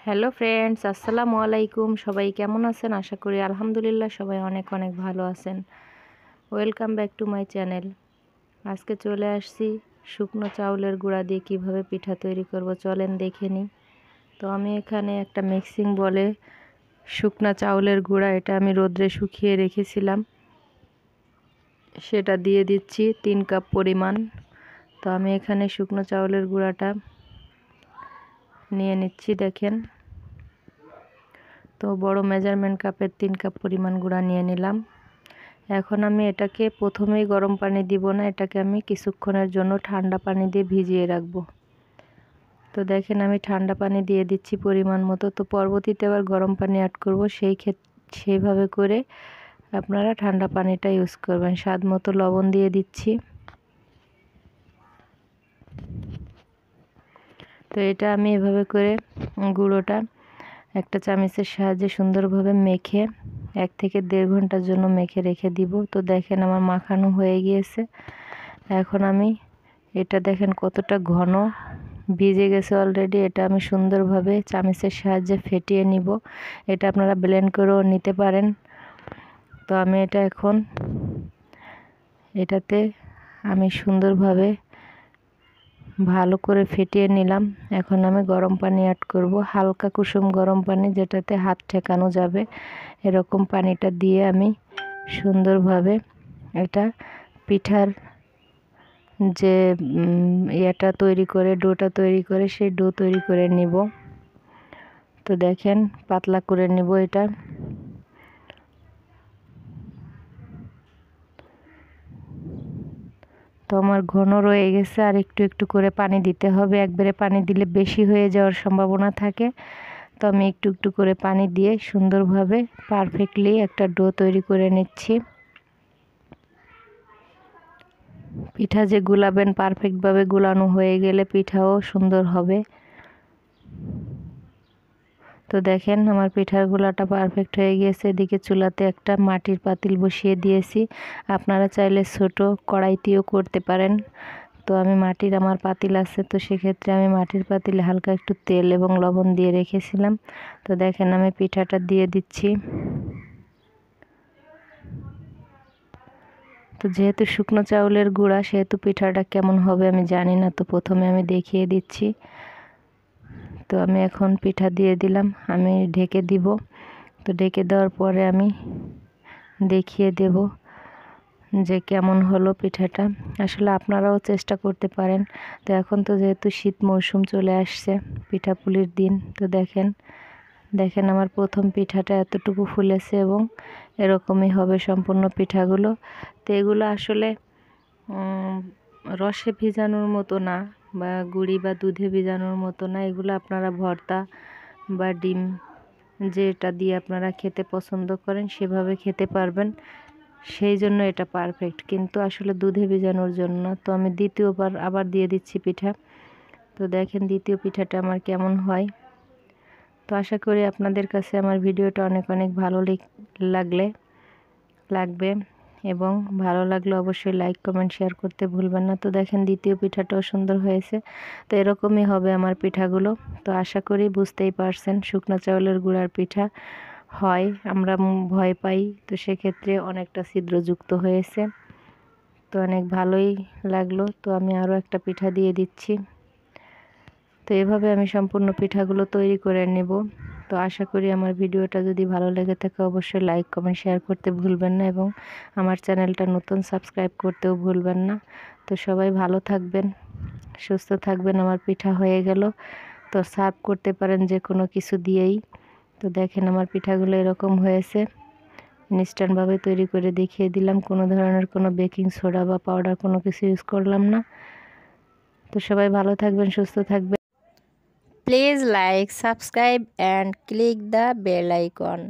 Hello friends, আসসালামু আলাইকুম। সবাই কেমন আছেন? আশা করি আলহামদুলিল্লাহ সবাই অনেক অনেক ভালো আছেন। Welcome back to my channel. আজকে চলে আসছি শুকনো চাউলের গুঁড়া দিয়ে কিভাবে পিঠা তৈরি করব, চলেন দেখে নিই। তো আমি এখানে একটা মিক্সিং বলে শুকনো চাউলের গুঁড়া, এটা আমি রোদ্রে শুকিয়ে রেখেছিলাম, সেটা দিয়ে দিচ্ছি 3 কাপ পরিমাণ। তো আমি এখানে শুকনো চাউলের গুঁড়াটা নিয়ে নিচ্ছি, দেখেন। তো বড় মেজারমেন্ট কাপের 3 কাপ পরিমাণ গুঁড়া নিয়ে নিলাম। এখন আমি এটাকে প্রথমেই গরম পানি দিব না, এটাকে আমি কিছুক্ষণের জন্য ঠান্ডা পানি দিয়ে ভিজিয়ে রাখবো। তো দেখেন আমি ঠান্ডা পানি দিয়ে দিচ্ছি পরিমাণ মতো। তো পরবর্তীতে আবার গরম পানি অ্যাড করব, সেইভাবে করে আপনারা ঠান্ডা পানিটা ইউজ করবেন। স্বাদ মতো লবণ দিয়ে দিচ্ছি। তো এটা আমি এভাবে করে গুঁড়োটা একটা চামচের সাহায্যে সুন্দরভাবে মেখে 1 থেকে 1.5 ঘন্টার জন্য মেখে রেখে দিব। তো দেখেন আমার মাখানো হয়ে গিয়েছে। এখন আমি এটা দেখেন কতটা ঘন ভিজে গেছে অলরেডি। এটা আমি সুন্দরভাবে চামচের সাহায্যে ফেটিয়ে নিব। এটা আপনারা ব্লেন্ড করেও নিতে পারেন। তো আমি এটা এখন এটাতে আমি সুন্দরভাবে ভালো করে ফেটিয়ে নিলাম। এখন আমি গরম পানি অ্যাড করব, হালকা কুসুম গরম পানি, যেটাতে হাত ঠেকানো যাবে এরকম পানিটা দিয়ে আমি সুন্দরভাবে এটা পিঠার যে ডোটা তৈরি করে সেই ডো তৈরি করে নিব। তো দেখেন পাতলা করে নিব এটা। তো আমার ঘন রয়ে গেছে, আর একটু একটু করে পানি দিতে হবে। একবারে পানি দিলে বেশি হয়ে যাওয়ার সম্ভাবনা থাকে। তো আমি একটু একটু করে পানি দিয়ে সুন্দরভাবে পারফেক্টলি একটা ডো তৈরি করে নিচ্ছি। পিঠা যে গুলাবেন, পারফেক্টভাবে গুলানো হয়ে গেলে পিঠাও সুন্দর হবে। তো দেখেন আমার পিঠার গুলাটা পারফেক্ট হয়ে গিয়েছে। এদিকে চুলাতে একটা মাটির পাতিল বসিয়ে দিয়েছি। আপনারা চাইলে ছোট কড়াইতেও করতে পারেন। তো আমি আমার পাতিল আছে, তো সেক্ষেত্রে আমি মাটির পাতিলে হালকা একটু তেল এবং লবণ দিয়ে রেখেছিলাম। তো দেখেন আমি পিঠাটা দিয়ে দিচ্ছি। তো যেহেতু শুকনো চাউলের গুঁড়া, সেহেতু পিঠাটা কেমন হবে আমি জানি না। তো প্রথমে আমি দেখিয়ে দিচ্ছি। তো আমি এখন পিঠা দিয়ে দিলাম, আমি ঢেকে দিব। তো ঢেকে দেওয়ার পরে আমি দেখিয়ে দেব যে কেমন হলো পিঠাটা। আসলে আপনারাও চেষ্টা করতে পারেন। তো এখন তো যেহেতু শীত মৌসুম চলে আসছে, পিঠাপুলির দিন। তো দেখেন আমার প্রথম পিঠাটা এতটুকু ফুলেছে এবং এরকমই হবে সম্পূর্ণ পিঠাগুলো। তো এগুলো আসলে রসে ভিজানোর মতো না, বা গুঁড়ি বা দুধে ভিজানোর মতো না। এগুলো আপনারা ভর্তা বা ডিম যেটা দিয়ে আপনারা খেতে পছন্দ করেন সেভাবে খেতে পারবেন, সেই জন্য এটা পারফেক্ট। কিন্তু আসলে দুধে ভিজানোর জন্য। তো আমি দ্বিতীয়বার আবার দিয়ে দিচ্ছি পিঠা। তো দেখেন দ্বিতীয় পিঠাটা আমার কেমন হয়। তো আশা করি আপনাদের কাছে আমার ভিডিওটা অনেক অনেক ভালো লাগবে, এবং ভালো লাগলে অবশ্যই লাইক কমেন্ট শেয়ার করতে ভুলবেন না। তো দেখেন দ্বিতীয় পিঠাটাও সুন্দর হয়েছে। তো এরকমই হবে আমার পিঠাগুলো। তো আশা করি বুঝতেই পারছেন শুকনো চাউলের গুঁড়ার পিঠা হয়, আমরা ভয় পাই। তো সেক্ষেত্রে অনেকটা ছিদ্রযুক্ত হয়েছে। তো অনেক ভালোই লাগলো। তো আমি আরও একটা পিঠা দিয়ে দিচ্ছি। তো এভাবে আমি সম্পূর্ণ পিঠাগুলো তৈরি করে নেব। তো আশা করি আমার ভিডিওটা যদি ভালো লেগে থাকে অবশ্যই লাইক কমেন্ট শেয়ার করতে ভুলবেন না, এবং আমার চ্যানেলটা নতুন সাবস্ক্রাইব করতেও ভুলবেন না। তো সবাই ভালো থাকবেন, সুস্থ থাকবেন। আমার পিঠা হয়ে গেল। তো সার্ভ করতে পারেন যে কোনো কিছু দিয়েই। তো দেখেন আমার পিঠাগুলো এরকম হয়েছে। ইনস্ট্যান্টভাবে তৈরি করে দেখিয়ে দিলাম, কোনো ধরনের কোনো বেকিং সোডা বা পাউডার কোনো কিছু ইউজ করলাম না। তো সবাই ভালো থাকবেন, সুস্থ থাকবেন। Please like, subscribe and click the bell icon.